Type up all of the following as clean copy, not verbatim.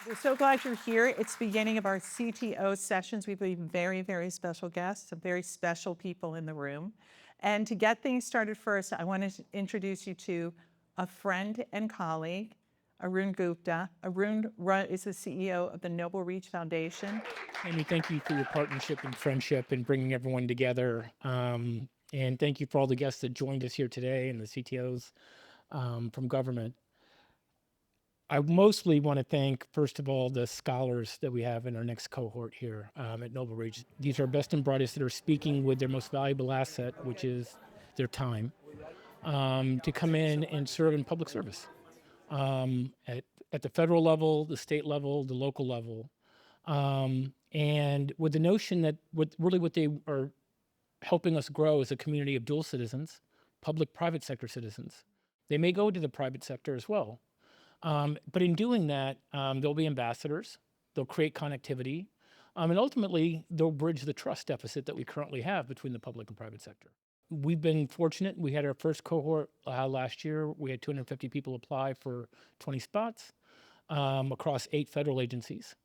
We're so glad you're here. It's the beginning of our CTO sessions. We have very, very special guests, some very special people in the room. And to get things started first, I want to introduce you to a friend and colleague, Arun Gupta. Is the CEO of the Noble Reach Foundation. Amy, thank you for your partnership and friendship and bringing everyone together. And thank you for all the guests that joined us here today and the CTOs from government. I mostly want to thank, first of all, the scholars that we have in our next cohort here at Noble Reach. These are best and brightest that are speaking with their most valuable asset, which is their time, to come in and serve in public service at the federal level, the state level, the local level. And with the notion that what they are helping us grow is a community of dual citizens, public-private sector citizens. They may go to the private sector as well. But in doing that, they'll be ambassadors, they'll create connectivity, and ultimately they'll bridge the trust deficit that we currently have between the public and private sector. We've been fortunate. We had our first cohort last year. We had 250 people apply for 20 spots across 8 federal agencies.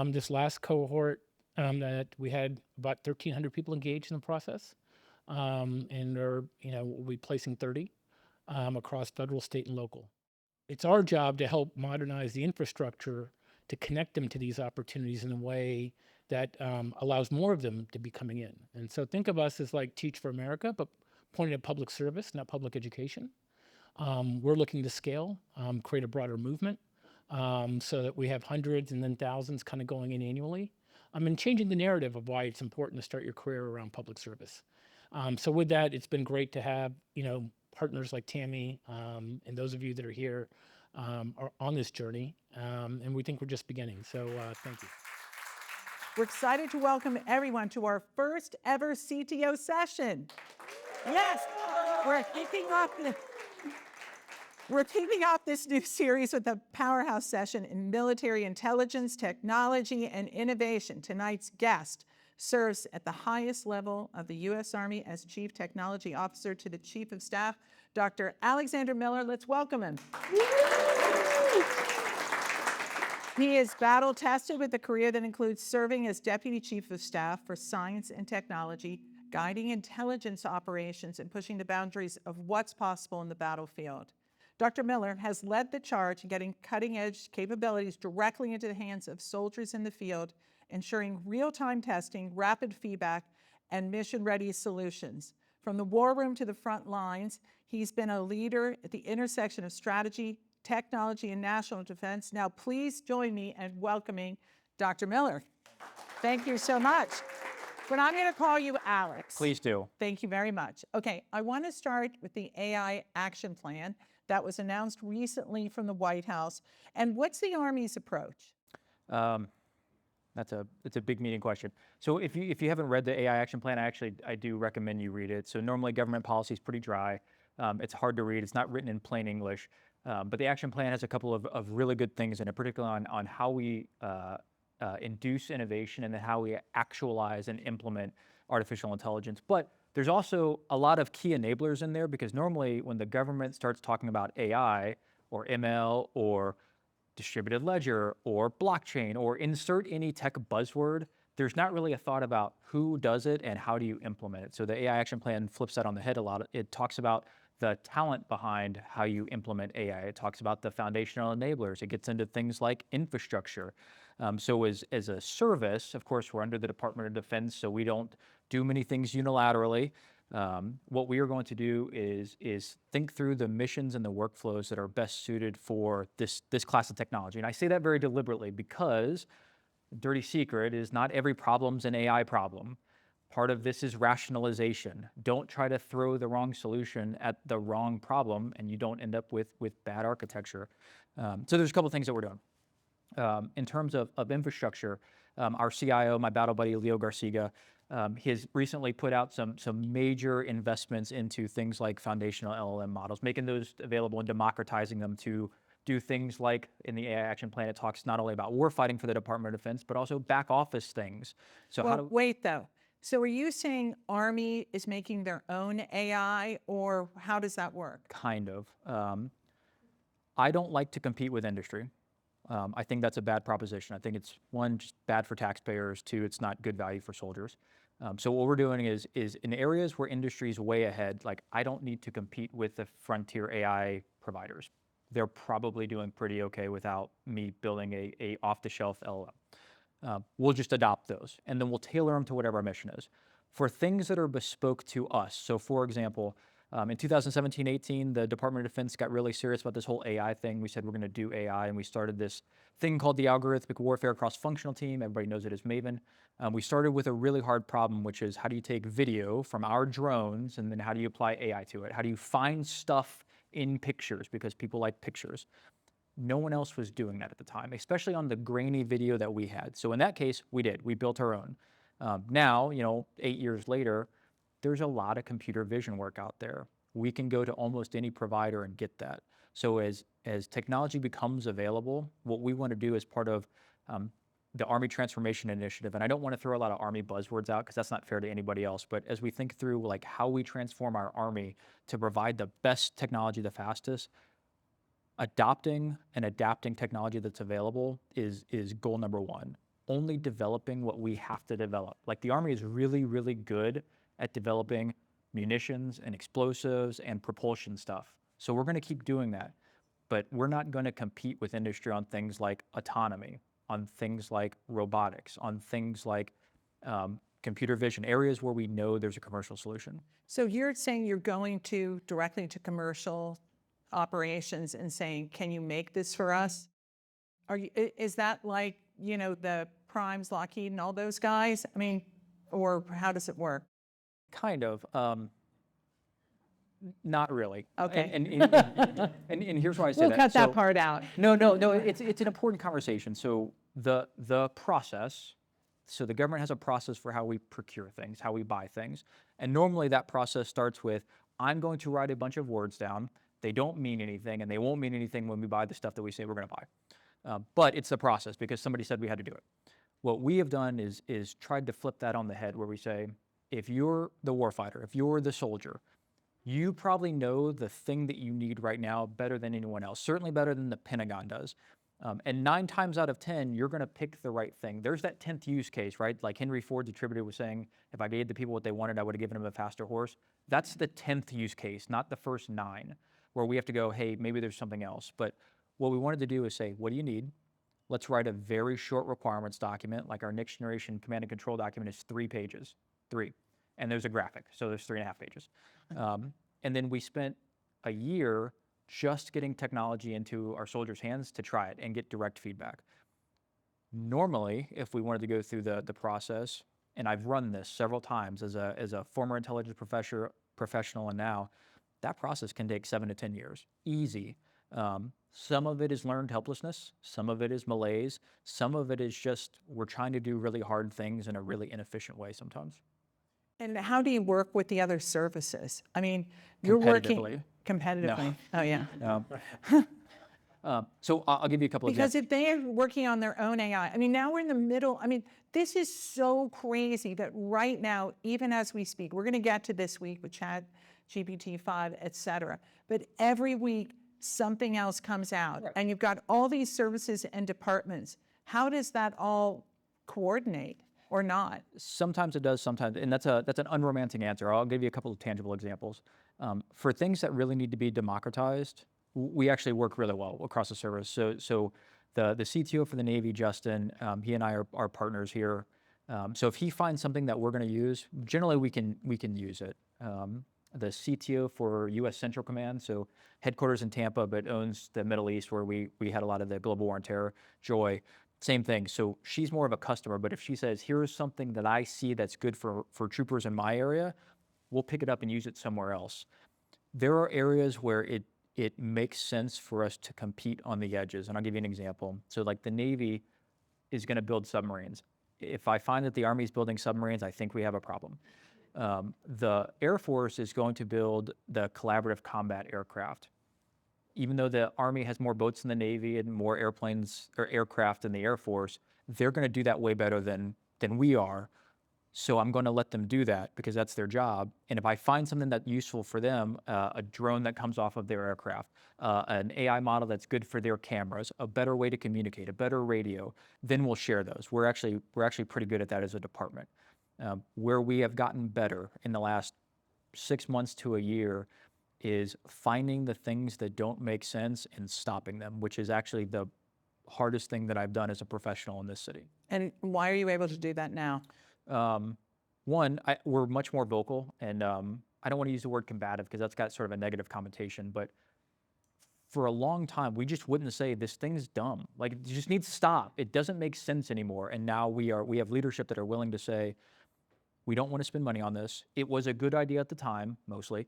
This last cohort that we had about 1,300 people engaged in the process, and we'll be placing 30 across federal, state, and local. It's our job to help modernize the infrastructure to connect them to these opportunities in a way that allows more of them to be coming in. And so think of us as like Teach for America, but pointing at public service, not public education. We're looking to scale, create a broader movement so that we have hundreds and then thousands kind of going in annually. And changing the narrative of why it's important to start your career around public service. So with that, it's been great to have, partners like Tammy and those of you that are here are on this journey. And we think we're just beginning. So thank you. We're excited to welcome everyone to our first ever CTO session. Yes, we're kicking off this new series with a powerhouse session in military intelligence, technology, and innovation. Tonight's guest serves at the highest level of the US Army as Chief Technology Officer to the Chief of Staff, Dr. Alexander Miller. Let's welcome him. He is battle-tested with a career that includes serving as Deputy Chief of Staff for Science and Technology, guiding intelligence operations and pushing the boundaries of what's possible in the battlefield. Dr. Miller has led the charge in getting cutting-edge capabilities directly into the hands of soldiers in the field, ensuring real-time testing, rapid feedback, and mission-ready solutions. From the war room to the front lines, he's been a leader at the intersection of strategy, technology, and national defense. Now, please join me in welcoming Dr. Miller. Thank you so much. But I'm going to call you Alex. Please do. Thank you very much. Okay, I want to start with the AI action plan that was announced recently from the White House. And what's the Army's approach? It's a big meating question. So if you haven't read the AI action plan, I do recommend you read it. So normally government policy is pretty dry. It's hard to read. It's not written in plain English. But the action plan has a couple of really good things in it, particularly on how we induce innovation and then how we actualize and implement artificial intelligence. But there's also a lot of key enablers in there, because normally when the government starts talking about AI or ML or distributed ledger or blockchain or insert any tech buzzword, there's not really a thought about who does it and how do you implement it. So the AI action plan flips that on the head a lot. It talks about the talent behind how you implement AI. It talks about the foundational enablers. It gets into things like infrastructure. So as a service, of course, we're under the Department of Defense, so we don't do many things unilaterally. What we are going to do is think through the missions and the workflows that are best suited for this class of technology. And I say that very deliberately because dirty secret is not every problem's an AI problem. Part of this is rationalization. Don't try to throw the wrong solution at the wrong problem and you don't end up with bad architecture. So there's a couple things that we're doing. In terms of infrastructure, our CIO, my battle buddy, Leo Garciga, he has recently put out some major investments into things like foundational LLM models, making those available and democratizing them to do things like in the AI action plan. It talks not only about warfighting for the Department of Defense, but also back office things. So well, wait though. So are you saying Army is making their own AI, or how does that work? Kind of. I don't like to compete with industry. I think that's a bad proposition. I think it's, one, just bad for taxpayers. Two, it's not good value for soldiers. So what we're doing is in areas where industry is way ahead, like I don't need to compete with the frontier AI providers. They're probably doing pretty okay without me building a off-the-shelf LLM. We'll just adopt those, and then we'll tailor them to whatever our mission is. For things that are bespoke to us, so for example, in 2017-18, the Department of Defense got really serious about this whole AI thing. We said we're going to do AI, and we started this thing called the Algorithmic Warfare Cross-Functional Team. Everybody knows it as MAVEN. We started with a really hard problem, which is how do you take video from our drones, and then how do you apply AI to it? How do you find stuff in pictures, because people like pictures? No one else was doing that at the time, especially on the grainy video that we had. So in that case, we did. We built our own. Now, 8 years later, there's a lot of computer vision work out there. We can go to almost any provider and get that. So as technology becomes available, what we want to do as part of the Army Transformation Initiative, and I don't want to throw a lot of Army buzzwords out because that's not fair to anybody else, but as we think through like how we transform our Army to provide the best technology the fastest, adopting and adapting technology that's available is goal number one. Only developing what we have to develop. Like the Army is really, really good at developing munitions and explosives and propulsion stuff. So we're going to keep doing that, but we're not going to compete with industry on things like autonomy, on things like robotics, on things like computer vision, areas where we know there's a commercial solution. So you're saying you're going to directly to commercial operations and saying, can you make this for us? Is that like, the Primes, Lockheed, and all those guys? I mean, or how does it work? Kind of. Not really. Okay. And here's why I say We'll that. cut that part out. No. It's an important conversation. So the process. So the government has a process for how we procure things, how we buy things, and normally that process starts with, I'm going to write a bunch of words down. They don't mean anything, and they won't mean anything when we buy the stuff that we say we're going to buy. But it's the process because somebody said we had to do it. What we have done is tried to flip that on the head, where we say, if you're the warfighter, if you're the soldier, you probably know the thing that you need right now better than anyone else, certainly better than the Pentagon does. And 9 times out of 10, you're going to pick the right thing. There's that 10th use case, right? Like Henry Ford's attributor was saying, if I gave the people what they wanted, I would have given them a faster horse. That's the 10th use case, not the first 9, where we have to go, hey, maybe there's something else. But what we wanted to do is say, what do you need? Let's write a very short requirements document. Like our next generation command and control document is 3 pages, 3. And there's a graphic, so there's 3.5 pages. And then we spent a year just getting technology into our soldiers' hands to try it and get direct feedback. Normally, if we wanted to go through the process, and I've run this several times as a former intelligence professional, and now that process can take 7 to 10 years, easy. Some of it is learned helplessness, some of it is malaise, some of it is just we're trying to do really hard things in a really inefficient way sometimes. And how do you work with the other services? I mean, you're working competitively. No. Oh, yeah. So I'll give you a couple of Because if they are working on their own AI, I mean, now we're in the middle. I mean, this is so crazy that right now, even as we speak, we're going to get to this week with GPT-5, et cetera. But every week, something else comes out. Right. And you've got all these services and departments. How does that all coordinate? Or not? Sometimes it does, sometimes, and that's an unromantic answer. I'll give you a couple of tangible examples. For things that really need to be democratized, we actually work really well across the service. So the CTO for the Navy, Justin, he and I are partners here. So if he finds something that we're going to use, generally we can use it. The CTO for US Central Command, so headquarters in Tampa, but owns the Middle East, where we had a lot of the global war on terror, Joy. Same thing. So she's more of a customer, but if she says, here's something that I see that's good for troopers in my area, we'll pick it up and use it somewhere else. There are areas where it makes sense for us to compete on the edges, and I'll give you an example. So like the Navy is going to build submarines. If I find that the Army is building submarines, I think we have a problem. The Air Force is going to build the collaborative combat aircraft. Even though the Army has more boats than the Navy and more airplanes or aircraft than the Air Force, they're going to do that way better than we are. So I'm going to let them do that because that's their job. And if I find something that's useful for them, a drone that comes off of their aircraft, an AI model that's good for their cameras, a better way to communicate, a better radio, then we'll share those. We're actually pretty good at that as a department. Where we have gotten better in the last 6 months to a year is finding the things that don't make sense and stopping them, which is actually the hardest thing that I've done as a professional in this city. And why are you able to do that now? One, we're much more vocal, and I don't want to use the word combative because that's got sort of a negative connotation, but for a long time, we just wouldn't say this thing's dumb. Like, it just needs to stop. It doesn't make sense anymore. And now we have leadership that are willing to say, we don't want to spend money on this. It was a good idea at the time, mostly.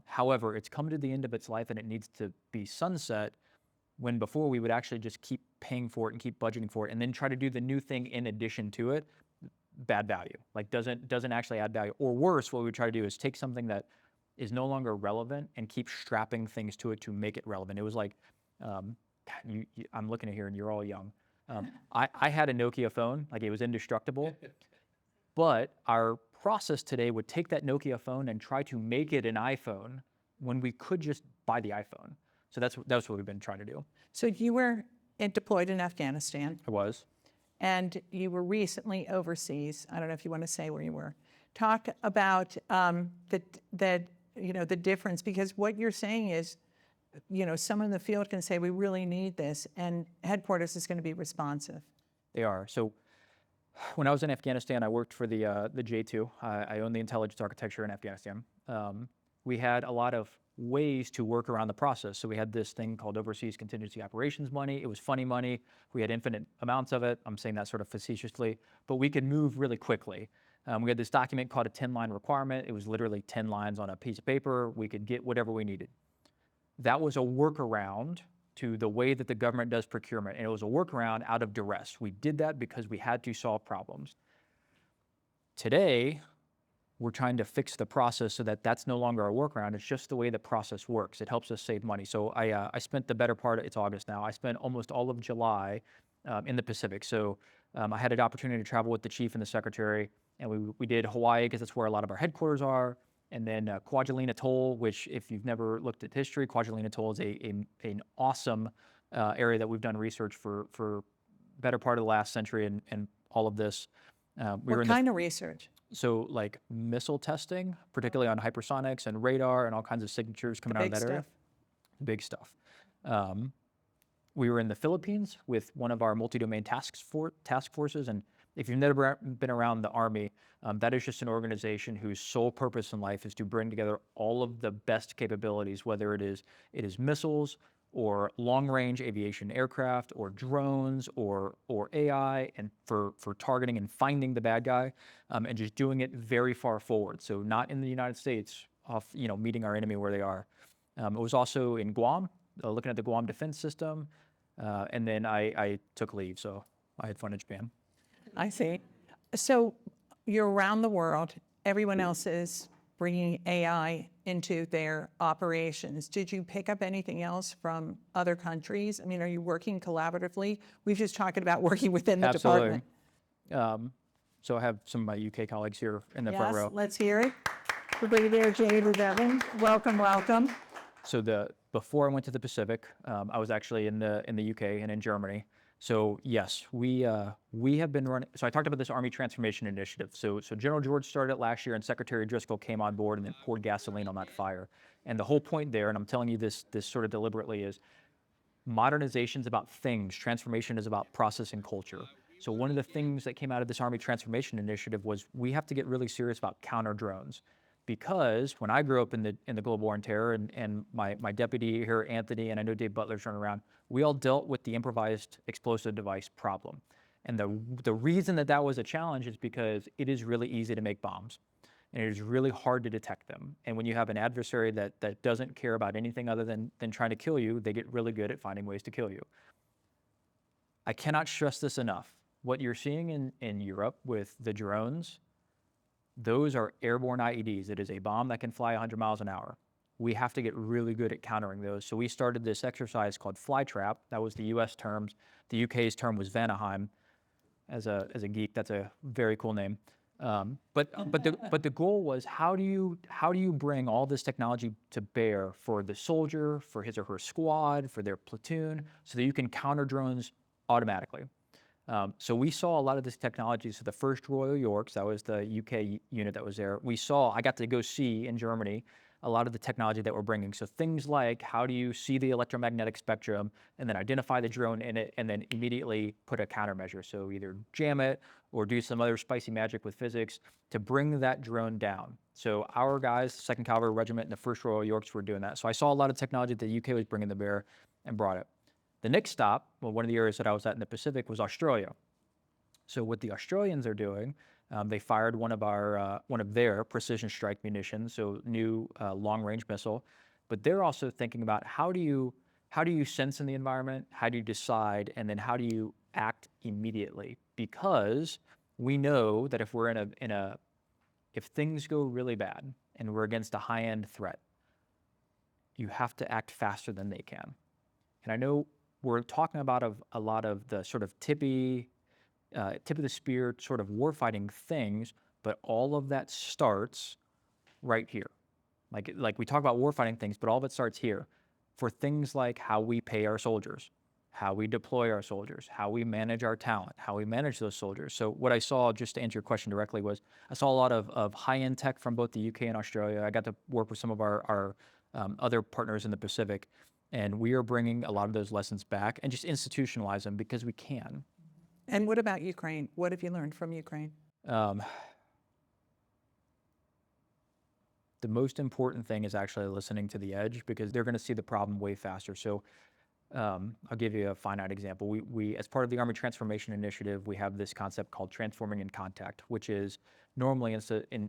However, it's come to the end of its life and it needs to be sunset, when before we would actually just keep paying for it and keep budgeting for it and then try to do the new thing in addition to it. Bad value, like doesn't actually add value. Or worse, what we would try to do is take something that is no longer relevant and keep strapping things to it to make it relevant. It was like, I'm looking at here and you're all young. I had a Nokia phone, like it was indestructible, but our process today would take that Nokia phone and try to make it an iPhone when we could just buy the iPhone. So that's what we've been trying to do. So you were deployed in Afghanistan. I was. And you were recently overseas. I don't know if you want to say where you were. Talk about the difference, because what you're saying is, someone in the field can say, we really need this, and headquarters is going to be responsive. They are. So when I was in Afghanistan, I worked for the J2. I own the intelligence architecture in Afghanistan. We had a lot of ways to work around the process. So we had this thing called overseas contingency operations money. It was funny money. We had infinite amounts of it. I'm saying that sort of facetiously, but we could move really quickly. We had this document called a 10-line requirement. It was literally 10 lines on a piece of paper. We could get whatever we needed. That was a workaround to the way that the government does procurement, and it was a workaround out of duress. We did that because we had to solve problems. Today, we're trying to fix the process so that that's no longer a workaround. It's just the way the process works. It helps us save money. So I spent the better part, it's August now, I spent almost all of July in the Pacific. So I had an opportunity to travel with the chief and the secretary, and we did Hawaii because that's where a lot of our headquarters are. And then Kwajalein Atoll, which if you've never looked at history, Kwajalein Atoll is an awesome area that we've done research for better part of the last century and all of this. What kind of research? So like missile testing, particularly on hypersonics and radar and all kinds of signatures coming out of that area. Big stuff. We were in the Philippines with one of our multi-domain task forces. And if you've never been around the Army, that is just an organization whose sole purpose in life is to bring together all of the best capabilities, whether it is missiles or long-range aviation aircraft or drones or AI, and for targeting and finding the bad guy, and just doing it very far forward. So not in the United States, meeting our enemy where they are. It was also in Guam, looking at the Guam defense system, and then I took leave, so I had fun in Japan. I see. So you're around the world. Everyone else is bringing AI into their operations. Did you pick up anything else from other countries? I mean, are you working collaboratively? We've just talked about working within the department. So I have some of my UK colleagues here in the front row. Yes, let's hear it. Everybody there, Jade or Devin, welcome, welcome. So before I went to the Pacific, I was actually in the UK and in Germany. So yes, we have been running. So I talked about this Army Transformation Initiative. So General George started it last year, and Secretary Driscoll came on board and then poured gasoline on that fire. And the whole point there, and I'm telling you this sort of deliberately, is modernization is about things. Transformation is about process and culture. So one of the things that came out of this Army Transformation Initiative was we have to get really serious about counter drones. Because when I grew up in the Global War on Terror, and my deputy here, Anthony, and I know Dave Butler's running around, we all dealt with the improvised explosive device problem. And the reason that was a challenge is because it is really easy to make bombs, and it is really hard to detect them. And when you have an adversary that doesn't care about anything other than trying to kill you, they get really good at finding ways to kill you. I cannot stress this enough. What you're seeing in Europe with the drones, those are airborne IEDs. It is a bomb that can fly 100 miles an hour. We have to get really good at countering those. So we started this exercise called Flytrap. That was the US terms. The UK's term was Vanaheim. As a geek, that's a very cool name. But the goal was how do you bring all this technology to bear for the soldier, for his or her squad, for their platoon, so that you can counter drones automatically. So we saw a lot of this technology. So the first Royal Yorks, that was the UK unit that was there. I got to go see in Germany a lot of the technology that we're bringing. So things like how do you see the electromagnetic spectrum and then identify the drone in it and then immediately put a countermeasure. So either jam it or do some other spicy magic with physics to bring that drone down. So our guys, 2nd Cavalry Regiment and the 1st Royal Yorks were doing that. So I saw a lot of technology that the UK was bringing to bear and brought it. The next stop, well, one of the areas that I was at in the Pacific was Australia. So what the Australians are doing, they fired one of their precision strike munitions, so new long-range missile. But they're also thinking about how do you sense in the environment, how do you decide, and then how do you act immediately? Because we know that if we're if things go really bad and we're against a high-end threat, you have to act faster than they can. And I know we're talking about a lot of the sort of tip of the spear sort of warfighting things, but all of that starts right here. Like we talk about warfighting things, but all of it starts here for things like how we pay our soldiers, how we deploy our soldiers, how we manage our talent, how we manage those soldiers. So what I saw, just to answer your question directly, was I saw a lot of high-end tech from both the UK and Australia. I got to work with some of our other partners in the Pacific, and we are bringing a lot of those lessons back and just institutionalize them because we can. And what about Ukraine? What have you learned from Ukraine? The most important thing is actually listening to the edge because they're going to see the problem way faster. So I'll give you a finite example. We as part of the Army Transformation Initiative, we have this concept called transforming in contact, which is normally,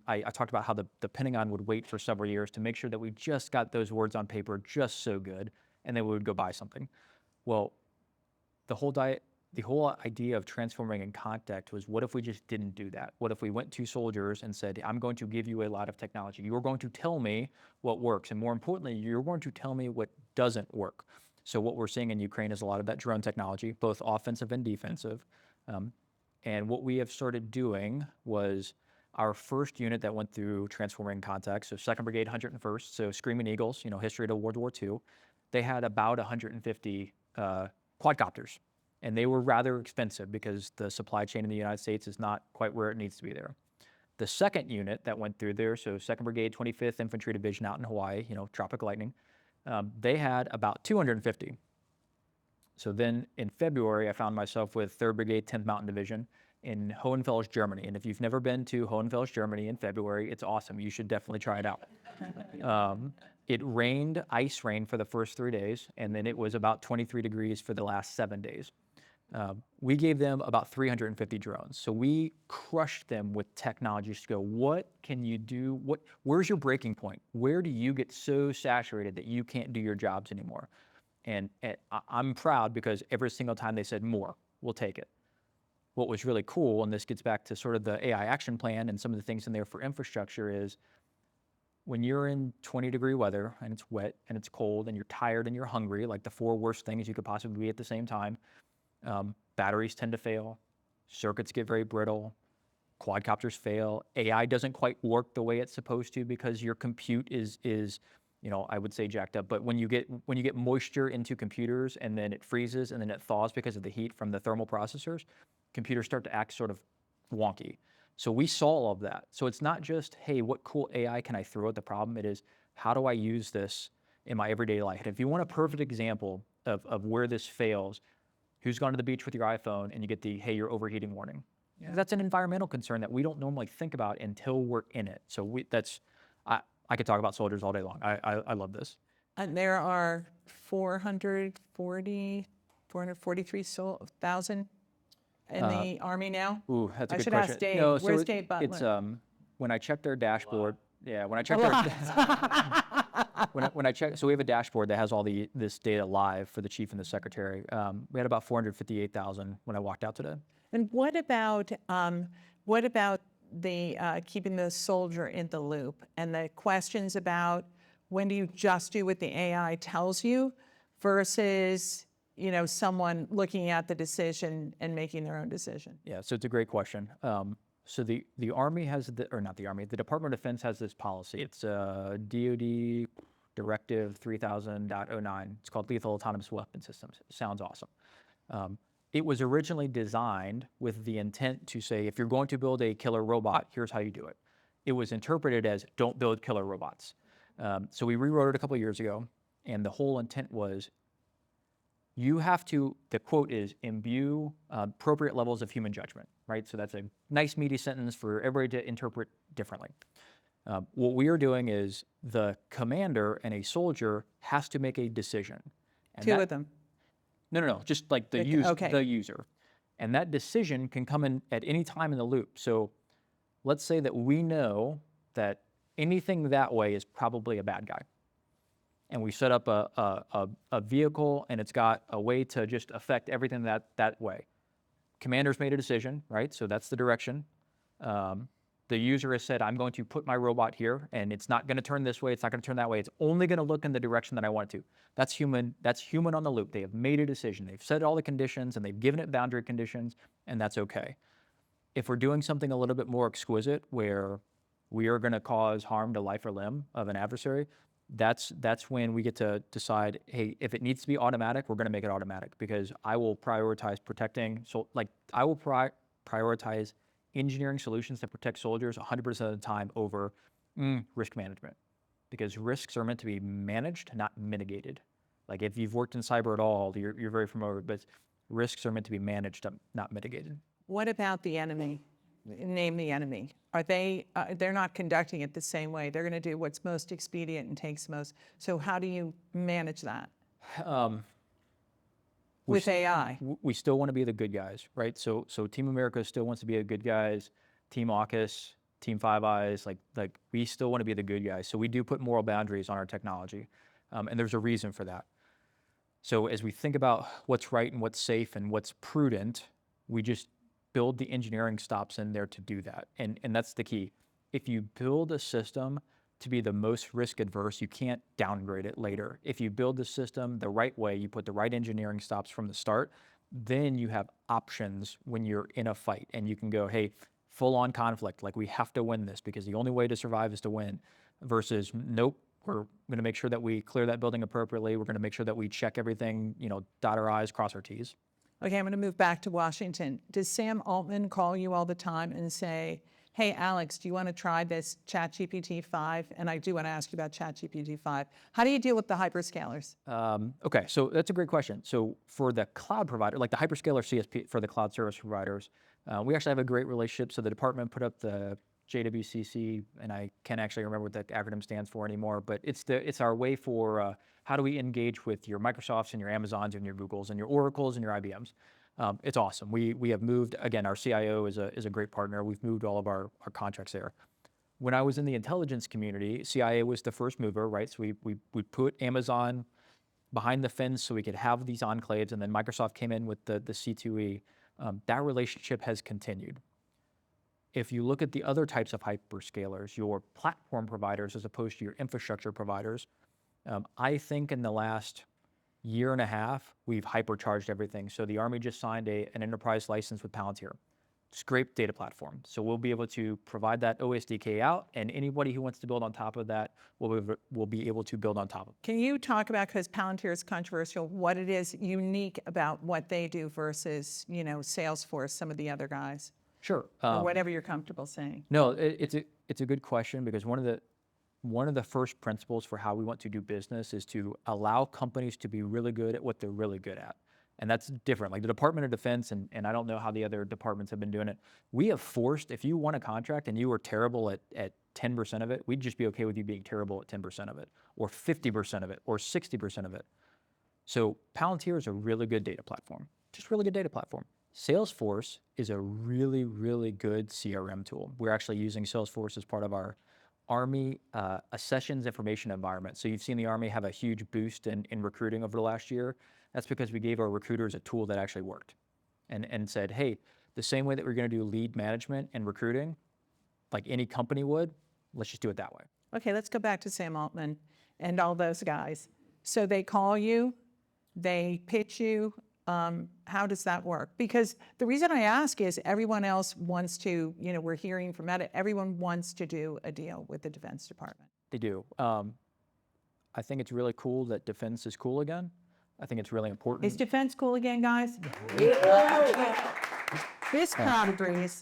I talked about how the Pentagon would wait for several years to make sure that we just got those words on paper just so good, and then we would go buy something. Well, the whole idea of transforming in contact was, what if we just didn't do that? What if we went to soldiers and said, I'm going to give you a lot of technology. You're going to tell me what works. And more importantly, you're going to tell me what doesn't work. So what we're seeing in Ukraine is a lot of that drone technology, both offensive and defensive. And what we have started doing was our first unit that went through transforming in contact, so 2nd Brigade, 101st, so Screaming Eagles, history to World War II, they had about 150 quadcopters. And they were rather expensive because the supply chain in the United States is not quite where it needs to be there. The second unit that went through there, so 2nd Brigade, 25th Infantry Division out in Hawaii, tropic lightning, they had about 250. So then in February, I found myself with 3rd Brigade, 10th Mountain Division in Hohenfels, Germany. And if you've never been to Hohenfels, Germany in February, it's awesome. You should definitely try it out. It rained, ice rain for the first 3 days, and then it was about 23 degrees for the last 7 days. We gave them about 350 drones. So we crushed them with technology to go, what can you do? Where's your breaking point? Where do you get so saturated that you can't do your jobs anymore? And I'm proud because every single time they said, more, we'll take it. What was really cool, and this gets back to sort of the AI action plan and some of the things in there for infrastructure, is when you're in 20-degree weather and it's wet and it's cold and you're tired and you're hungry, like the 4 worst things you could possibly be at the same time, batteries tend to fail, circuits get very brittle, quadcopters fail, AI doesn't quite work the way it's supposed to because your compute is I would say jacked up. But when you get moisture into computers and then it freezes and then it thaws because of the heat from the thermal processors, computers start to act sort of wonky. So we saw all of that. So it's not just, hey, what cool AI can I throw at the problem? It is, how do I use this in my everyday life? And if you want a perfect example of where this fails, who's gone to the beach with your iPhone and you get the, hey, you're overheating warning? Yeah. That's an environmental concern that we don't normally think about until we're in it. So I could talk about soldiers all day long. I love this. And there are 443,000 in the Army now? Ooh, that's a I good should question. ask Dave. No, so Where's Dave Butler? It's when I checked their dashboard. Yeah, when I checked when I checked, so we have a dashboard that has all this data live for the chief and the secretary. We had about 458,000 when I walked out today. And what about the keeping the soldier in the loop and the questions about when do you just do what the AI tells you versus someone looking at the decision and making their own decision? Yeah, so it's a great question. So the Army has or not the Army, the Department of Defense has this policy. It's DoD Directive 3000.09. It's called Lethal Autonomous Weapon Systems. It sounds awesome. It was originally designed with the intent to say, if you're going to build a killer robot, here's how you do it. It was interpreted as, don't build killer robots. So we rewrote it a couple of years ago, and the whole intent was, you have to, the quote is, imbue appropriate levels of human judgment, right? So that's a nice meaty sentence for everybody to interpret differently. What we are doing is the commander and a soldier has to make a decision. And Two that, of them. No, just like the user. And that decision can come in at any time in the loop. So let's say that we know that anything that way is probably a bad guy. And we set up a vehicle, and it's got a way to just affect everything that way. Commander's made a decision, right? So that's the direction. The user has said, I'm going to put my robot here, and it's not going to turn this way, it's not going to turn that way, it's only going to look in the direction that I want it to. That's human on the loop. They have made a decision. They've set all the conditions, and they've given it boundary conditions, and that's okay. If we're doing something a little bit more exquisite, where we are going to cause harm to life or limb of an adversary, that's when we get to decide, hey, if it needs to be automatic, we're going to make it automatic, because I will prioritize protecting, so like I will prioritize engineering solutions that protect soldiers 100% of the time over risk management, because risks are meant to be managed, not mitigated. Like if you've worked in cyber at all, you're very familiar, but risks are meant to be managed, not mitigated. What about the enemy? Name the enemy. Are they, they're not conducting it the same way. They're going to do what's most expedient and takes most. So how do you manage that with AI? We still want to be the good guys, right? So Team America still wants to be the good guys. Team AUKUS, Team Five Eyes, like we still want to be the good guys. So we do put moral boundaries on our technology, and there's a reason for that. So as we think about what's right and what's safe and what's prudent, we just build the engineering stops in there to do that. And that's the key. If you build a system to be the most risk adverse, you can't downgrade it later. If you build the system the right way, you put the right engineering stops from the start, then you have options when you're in a fight, and you can go, hey, full on conflict, like we have to win this because the only way to survive is to win, versus nope, we're going to make sure that we clear that building appropriately. We're going to make sure that we check everything, dot our I's, cross our T's. Okay, I'm going to move back to Washington. Does Sam Altman call you all the time and say, hey, Alex, do you want to try this ChatGPT 5? And I do want to ask you about ChatGPT 5. How do you deal with the hyperscalers? Okay, so that's a great question. So for the cloud provider, like the hyperscaler CSP for the cloud service providers, we actually have a great relationship. So the department put up the JWCC, and I can't actually remember what that acronym stands for anymore, but it's our way for how do we engage with your Microsofts and your Amazons and your Googles and your Oracles and your IBMs. It's awesome. We have moved, again, our CIO is a great partner. We've moved all of our contracts there. When I was in the intelligence community, CIA was the first mover, right? So we put Amazon behind the fence so we could have these enclaves, and then Microsoft came in with the C2E. That relationship has continued. If you look at the other types of hyperscalers, your platform providers as opposed to your infrastructure providers, I think in the last year and a half, we've hypercharged everything. So the Army just signed an enterprise license with Palantir. It's a great data platform. So we'll be able to provide that OSDK out, and anybody who wants to build on top of that will be able to build on top of it. Can you talk about, because Palantir is controversial, what it is unique about what they do versus, Salesforce, some of the other guys? Sure. Or whatever you're comfortable saying. No, it's a good question, because one of the first principles for how we want to do business is to allow companies to be really good at what they're really good at. And that's different. Like the Department of Defense, and I don't know how the other departments have been doing it, we have forced, if you won a contract and you were terrible at 10% of it, we'd just be okay with you being terrible at 10% of it, or 50% of it, or 60% of it. So Palantir is a really good data platform, just really good data platform. Salesforce is a really, really good CRM tool. We're actually using Salesforce as part of our Army a sessions information environment. So you've seen the Army have a huge boost in recruiting over the last year. That's because we gave our recruiters a tool that actually worked, and said, hey, the same way that we're going to do lead management and recruiting, like any company would, let's just do it that way. Okay, let's go back to Sam Altman and all those guys. So they call you, they pitch you, How does that work? Because the reason I ask is everyone else wants to, we're hearing from Meta, everyone wants to do a deal with the Defense Department. They do. I think it's really cool that defense is cool again. I think it's really important. Is defense cool again, guys? This crowd agrees.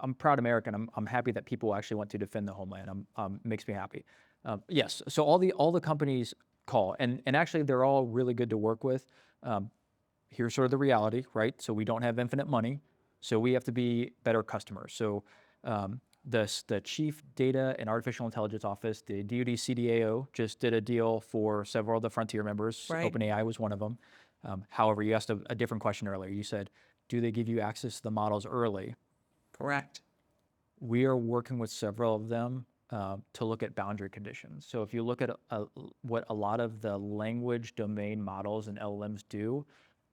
I'm proud American. I'm happy that people actually want to defend the homeland. Makes me happy. Yes. So all the companies call, and actually they're all really good to work with. Here's sort of the reality, right? So we don't have infinite money, so we have to be better customers. So the Chief Data and Artificial Intelligence Office, the DoD CDAO, just did a deal for several of the Frontier members. Right. OpenAI was one of them. However, you asked a different question earlier. You said, do they give you access to the models early? Correct. We are working with several of them to look at boundary conditions. So if you look at what a lot of the language domain models and LLMs do,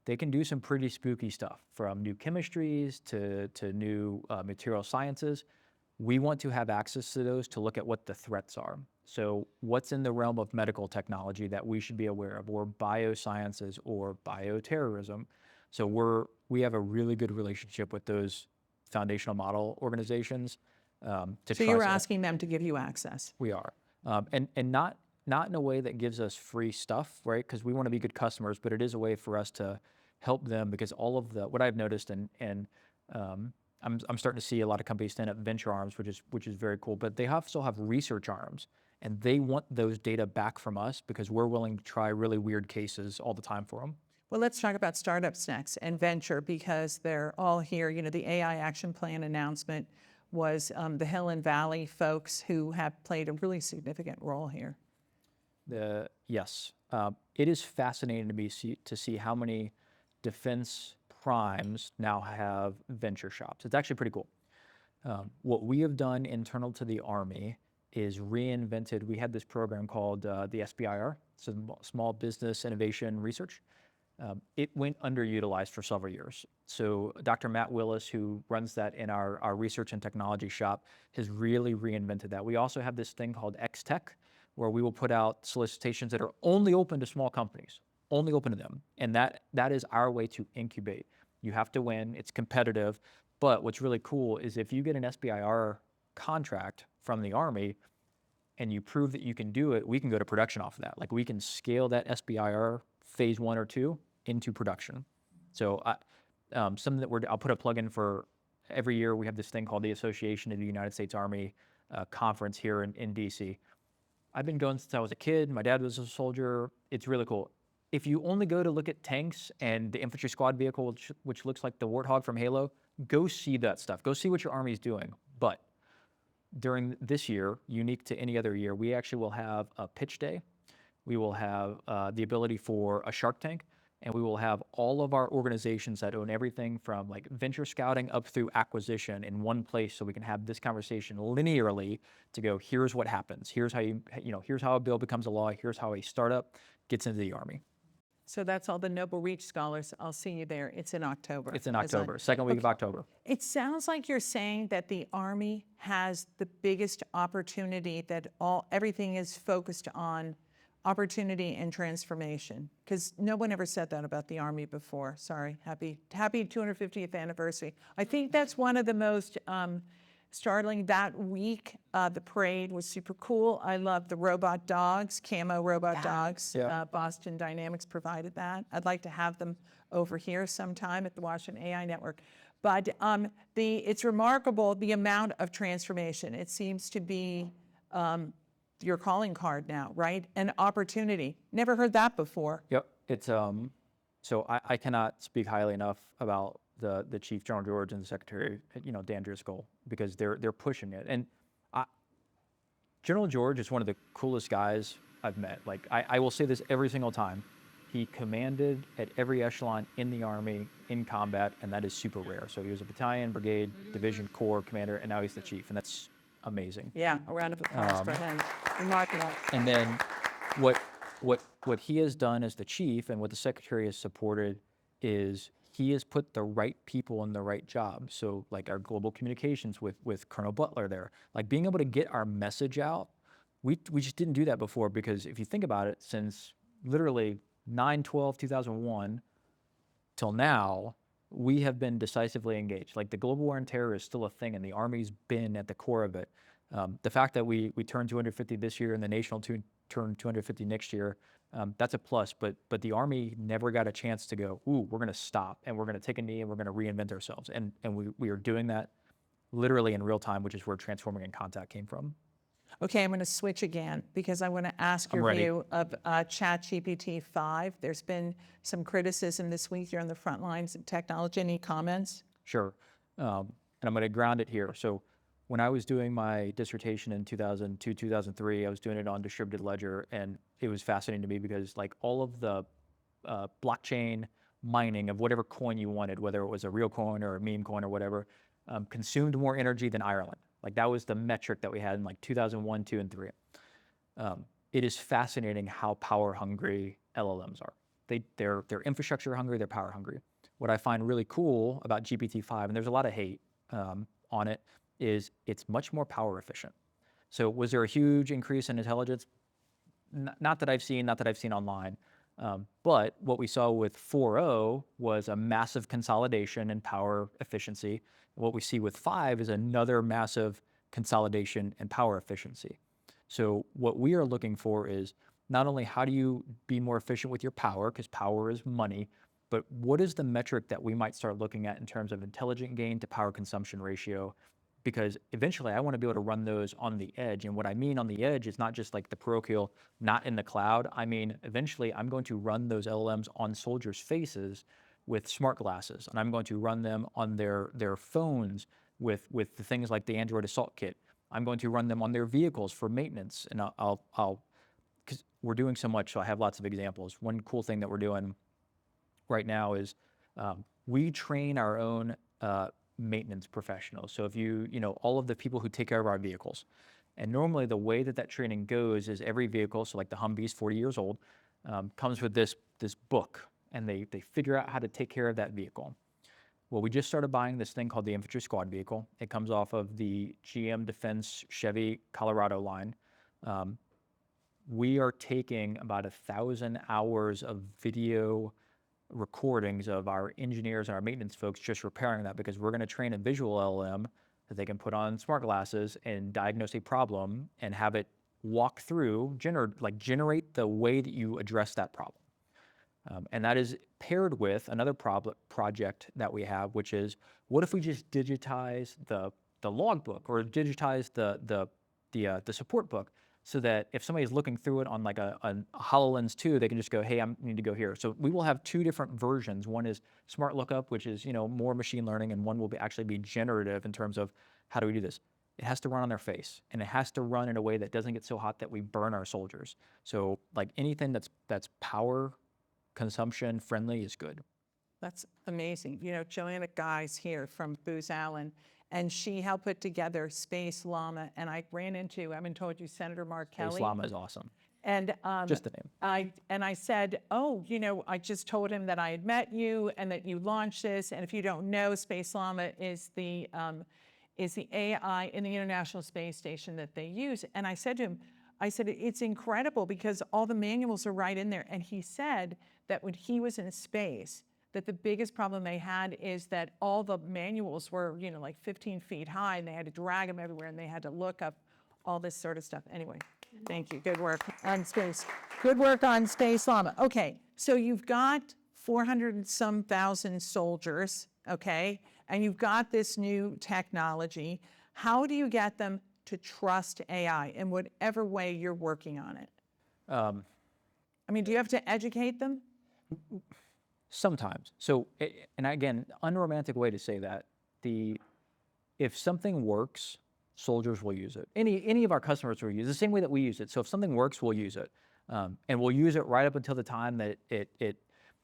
they can do some pretty spooky stuff, from new chemistries to new material sciences. We want to have access to those to look at what the threats are. So what's in the realm of medical technology that we should be aware of, or biosciences or bioterrorism. So we have a really good relationship with those foundational model organizations. So you're asking them to give you access. We are, and not in a way that gives us free stuff, right? Because we want to be good customers, but it is a way for us to help them, because all of what I've noticed, and I'm starting to see a lot of companies stand up venture arms, which is very cool, but they still have research arms, and they want those data back from us because we're willing to try really weird cases all the time for them. Well, let's talk about startups next and venture, because they're all here. The AI action plan announcement was the Hill and Valley folks who have played a really significant role here. Yes, it is fascinating to see how many defense primes now have venture shops. It's actually pretty cool. What we have done internal to the Army is reinvented. We had this program called the SBIR, so Small Business Innovation Research. It went underutilized for several years. So Dr. Matt Willis, who runs that in our research and technology shop, has really reinvented that. We also have this thing called X-Tech, where we will put out solicitations that are only open to small companies, only open to them. And that is our way to incubate. You have to win, it's competitive, but what's really cool is if you get an SBIR contract from the Army and you prove that you can do it, we can go to production off of that. Like, we can scale that SBIR phase 1 or 2 into production. So something that I'll put a plug in for every year. We have this thing called the Association of the United States Army conference here in DC. I've been going since I was a kid. My dad was a soldier. It's really cool. If you only go to look at tanks and the infantry squad vehicle, which looks like the Warthog from Halo, go see that stuff. Go see what your Army is doing. But during this year, unique to any other year, we actually will have a pitch day. We will have the ability for a Shark Tank, and we will have all of our organizations that own everything from like venture scouting up through acquisition in one place, so we can have this conversation linearly to go, here's what happens. Here's how here's how a bill becomes a law. Here's how a startup gets into the Army. So that's all the Noble Reach scholars. I'll see you there. It's in October. It's in October, second week of October. It sounds like you're saying that the Army has the biggest opportunity, that everything is focused on opportunity and transformation, because no one ever said that about the Army before. Sorry. Happy 250th anniversary. I think that's one of the most startling. That week, the parade was super cool. I love the robot dogs, camo robot dogs. Yeah. Boston Dynamics provided that. I'd like to have them over here sometime at the Washington AI Network. But it's remarkable, the amount of transformation. It seems to be your calling card now, right? An opportunity. Never heard that before. Yep. It's so I cannot speak highly enough about the Chief General George and the Secretary, Dan Driscoll, because they're pushing it. And General George is one of the coolest guys I've met. Like, I will say this every single time. He commanded at every echelon in the Army in combat, and that is super rare. So he was a battalion, brigade, division, corps commander, and now he's the chief, and that's amazing. Yeah, a round of applause for him. Remarkable. And then what he has done as the chief, and what the secretary has supported, is he has put the right people in the right job. So like our global communications with Colonel Butler there, like being able to get our message out, we just didn't do that before, because if you think about it, since literally 2001 till now, we have been decisively engaged. Like the global war on terror is still a thing, and the Army's been at the core of it. The fact that we turned 250 this year and the nation will turn 250 next year, that's a plus. But the Army never got a chance to go, ooh, we're going to stop and we're going to take a knee and we're going to reinvent ourselves. And we are doing that literally in real time, which is where transforming in contact came from. Okay, I'm going to switch again because I want to ask I'm your ready. view of ChatGPT 5. There's been some criticism this week. You're on the front lines of technology. Any comments? Sure. And I'm going to ground it here. So when I was doing my dissertation in 2002, 2003, I was doing it on distributed ledger, and it was fascinating to me because like all of the blockchain mining of whatever coin you wanted, whether it was a real coin or a meme coin or whatever, consumed more energy than Ireland. Like that was the metric that we had in like 2001, 2, and 3. It is fascinating how power hungry LLMs are. They're infrastructure hungry, they're power hungry. What I find really cool about GPT-5, and there's a lot of hate on it, is it's much more power efficient. So was there a huge increase in intelligence? Not that I've seen online. But what we saw with 4.0 was a massive consolidation in power efficiency. What we see with 5 is another massive consolidation in power efficiency. So what we are looking for is not only how do you be more efficient with your power, because power is money, but what is the metric that we might start looking at in terms of intelligent gain to power consumption ratio? Because eventually I want to be able to run those on the edge. And what I mean on the edge is not just like the parochial, not in the cloud. I mean, eventually I'm going to run those LLMs on soldiers' faces with smart glasses, and I'm going to run them on their phones with the things like the Android Assault Kit. I'm going to run them on their vehicles for maintenance, and I'll because we're doing so much, so I have lots of examples. One cool thing that we're doing right now is we train our own maintenance professionals. So if you know, all of the people who take care of our vehicles. And normally the way that training goes is every vehicle, so like the Humvee's 40 years old, comes with this book, and they figure out how to take care of that vehicle. Well, we just started buying this thing called the Infantry Squad Vehicle. It comes off of the GM Defense Chevy Colorado line. We are taking about 1,000 hours of video recordings of our engineers and our maintenance folks just repairing that, because we're going to train a visual LLM that they can put on smart glasses and diagnose a problem and have it walk through, generate the way that you address that problem. And that is paired with another project that we have, which is, what if we just digitize the logbook or digitize the support book, so that if somebody's looking through it on like a HoloLens 2, they can just go, hey, I need to go here. So we will have two different versions. One is smart lookup, which is, you know, more machine learning, and one will actually be generative in terms of how do we do this. It has to run on their face, and it has to run in a way that doesn't get so hot that we burn our soldiers. So like anything that's power consumption friendly is good. That's amazing. You know, Joanna Guy's here from Booz Allen, and she helped put together Space Llama. And I ran into, I haven't told you, Senator Mark Kelly. Space Llama is awesome. And just the name. I said, oh, you know, I just told him that I had met you and that you launched this. And if you don't know, Space Llama is the AI in the International Space Station that they use. And I said to him, it's incredible because all the manuals are right in there. And he said that when he was in space, that the biggest problem they had is that all the manuals were, you know, like 15 feet high, and they had to drag them everywhere, and they had to look up all this sort of stuff. Anyway, thank you. Good work on space. Good work on Space Llama. Okay, so you've got 400 and some thousand soldiers, okay, and you've got this new technology. How do you get them to trust AI in whatever way you're working on it? I mean, do you have to educate them? Sometimes. So, and again, unromantic way to say that, if something works, soldiers will use it. Any of our customers will use it the same way that we use it. So if something works, we'll use it. And we'll use it right up until the time that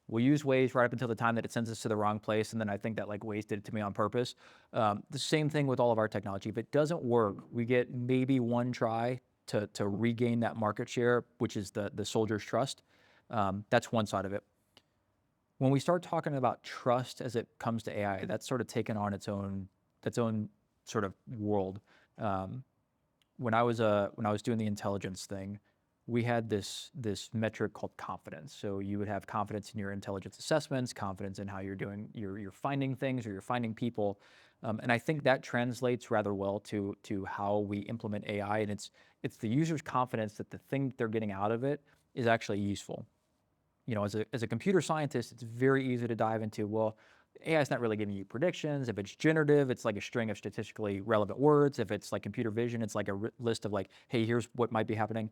we'll use Waze right up until the time that it sends us to the wrong place. And then I think that like Waze did it to me on purpose. The same thing with all of our technology. If it doesn't work, we get maybe one try to regain that market share, which is the soldier's trust. That's one side of it. When we start talking about trust as it comes to AI, that's sort of taken on its own sort of world. When I was doing the intelligence thing, we had this metric called confidence. So you would have confidence in your intelligence assessments, confidence in how you're doing, you're finding things or you're finding people. And I think that translates rather well to how we implement AI. And it's the user's confidence that the thing they're getting out of it is actually useful. As a computer scientist, it's very easy to dive into, well, AI is not really giving you predictions. If it's generative, it's like a string of statistically relevant words. If it's like computer vision, it's like a list of like, hey, here's what might be happening.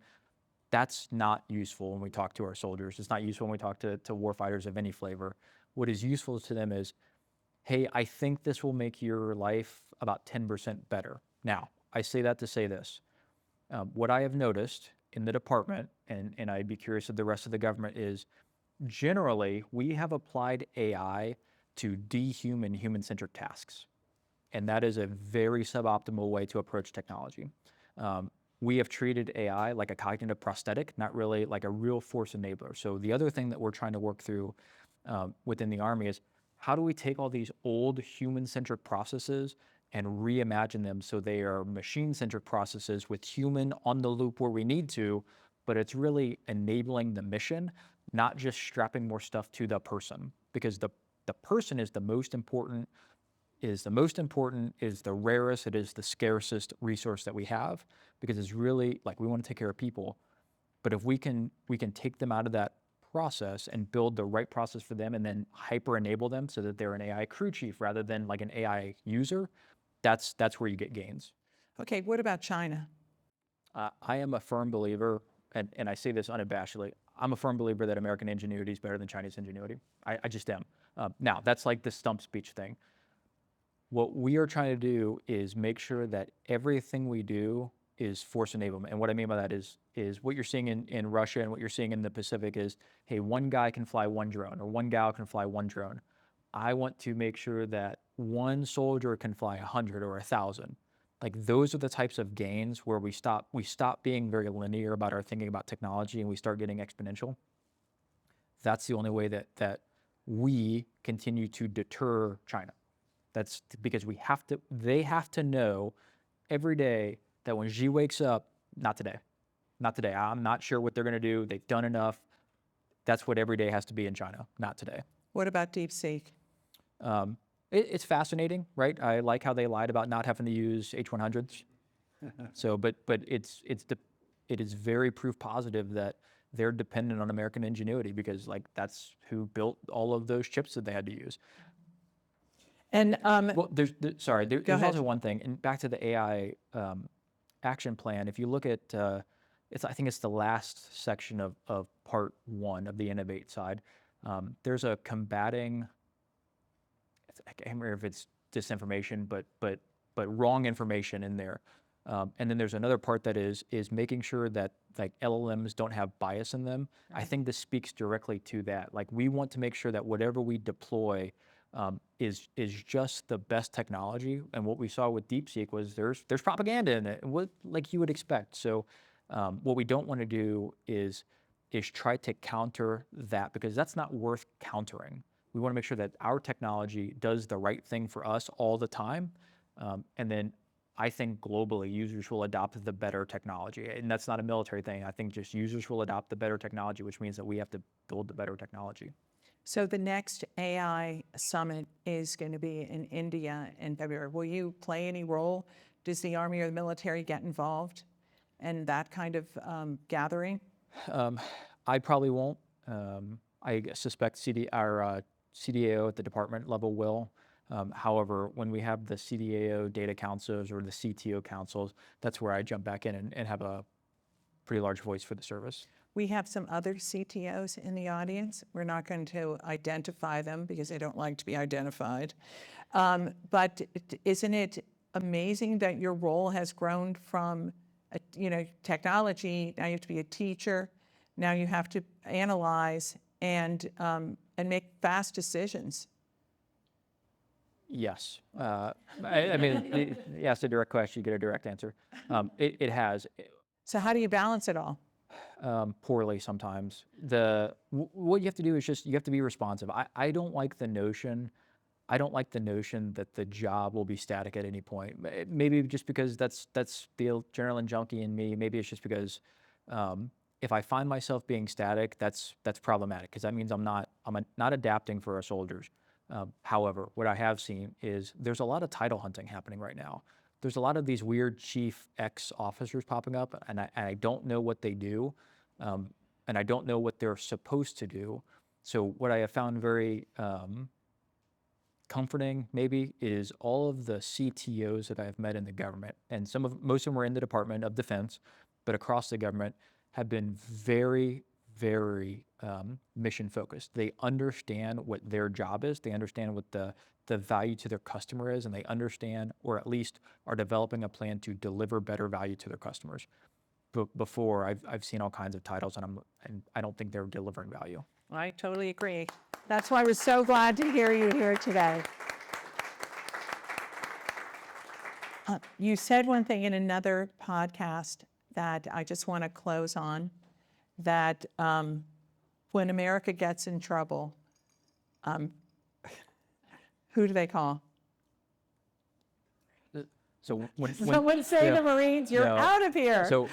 That's not useful when we talk to our soldiers. It's not useful when we talk to warfighters of any flavor. What is useful to them is, hey, I think this will make your life about 10% better. Now, I say that to say this. What I have noticed in the department, and I'd be curious of the rest of the government, is generally we have applied AI to dehuman human-centric tasks. And that is a very suboptimal way to approach technology. We have treated AI like a cognitive prosthetic, not really like a real force enabler. So the other thing that we're trying to work through within the Army is, how do we take all these old human-centric processes and reimagine them so they are machine-centric processes with human on the loop where we need to, but it's really enabling the mission, not just strapping more stuff to the person, because the person is the most important, is the rarest, it is the scarcest resource that we have, because it's really like, we want to take care of people. But if we can take them out of that process and build the right process for them and then hyper enable them so that they're an AI crew chief rather than like an AI user, that's where you get gains. Okay, what about China? I am a firm believer, and I say this unabashedly, I'm a firm believer that American ingenuity is better than Chinese ingenuity. I just am. Now, that's like the stump speech thing. What we are trying to do is make sure that everything we do is force enablement. And what I mean by that is what you're seeing in Russia and what you're seeing in the Pacific is, hey, one guy can fly one drone or one gal can fly one drone. I want to make sure that one soldier can fly 100 or 1,000. Like, those are the types of gains where we stop being very linear about our thinking about technology and we start getting exponential. That's the only way that we continue to deter China. That's because they have to know every day that when Xi wakes up, not today, I'm not sure what they're going to do. They've done enough. That's what every day has to be in China, not today. What about DeepSeek? It's fascinating, right? I like how they lied about not having to use H100s. So, but it is very proof positive that they're dependent on American ingenuity, because like that's who built all of those chips that they had to use. And Well, there's ahead. also one thing, and back to the AI action plan. If you look at, I think it's the last section of part 1 of the Innovate side. There's a combating, I can't remember if it's disinformation, but wrong information in there. And then there's another part that is making sure that like LLMs don't have bias in them. I think this speaks directly to that. Like, we want to make sure that whatever we deploy is just the best technology. And what we saw with DeepSeek was there's propaganda in it, like you would expect. So what we don't want to do is try to counter that, because that's not worth countering. We want to make sure that our technology does the right thing for us all the time. And then I think globally users will adopt the better technology. And that's not a military thing. I think just users will adopt the better technology, which means that we have to build the better technology. So the next AI summit is going to be in India in February. Will you play any role? Does the Army or the military get involved in that kind of gathering? I probably won't. I suspect our CDAO at the department level will. However, when we have the CDAO data councils or the CTO councils, that's where I jump back in and have a pretty large voice for the service. We have some other CTOs in the audience. We're not going to identify them because they don't like to be identified. But isn't it amazing that your role has grown from, technology? Now you have to be a teacher. Now you have to analyze and make fast decisions. Yes. I mean, you ask a direct question, you get a direct answer. It has. So how do you balance it all? Poorly sometimes. What you have to do is you have to be responsive. I don't like the notion that the job will be static at any point. Maybe just because that's the general junkie in me. Maybe it's just because if I find myself being static, that's problematic because that means I'm not adapting for our soldiers. However, what I have seen is there's a lot of title hunting happening right now. There's a lot of these weird chief X officers popping up, and I don't know what they do, and I don't know what they're supposed to do. So what I have found very comforting maybe is all of the CTOs that I've met in the government, and most of them were in the Department of Defense, but across the government have been very, very mission focused. They understand what their job is. They understand what the value to their customer is, and they understand, or at least are developing a plan to deliver better value to their customers. But before, I've seen all kinds of titles, and I don't think they're delivering value. I totally agree. That's why we're so glad to hear you here today. You said one thing in another podcast that I just want to close on, that when America gets in trouble, who do they call? So when Someone say yeah, the Marines, you're no. out of here. So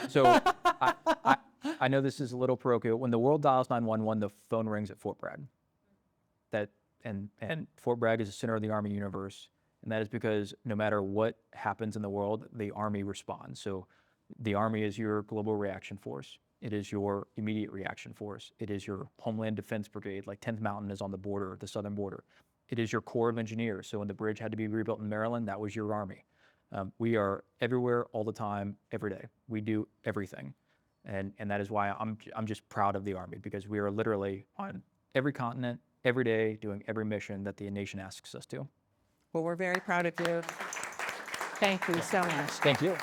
I know this is a little parochial. When the world dials 911, the phone rings at Fort Bragg. And Fort Bragg is the center of the Army universe, and that is because no matter what happens in the world, the Army responds. So the Army is your global reaction force. It is your immediate reaction force. It is your Homeland Defense Brigade, like 10th Mountain is on the border, the southern border. It is your Corps of Engineers. So when the bridge had to be rebuilt in Maryland, that was your Army. We are everywhere, all the time, every day. We do everything. And that is why I'm just proud of the Army, because we are literally on every continent, every day, doing every mission that the nation asks us to. Well, we're very proud of you. Thank you so much. Thank you.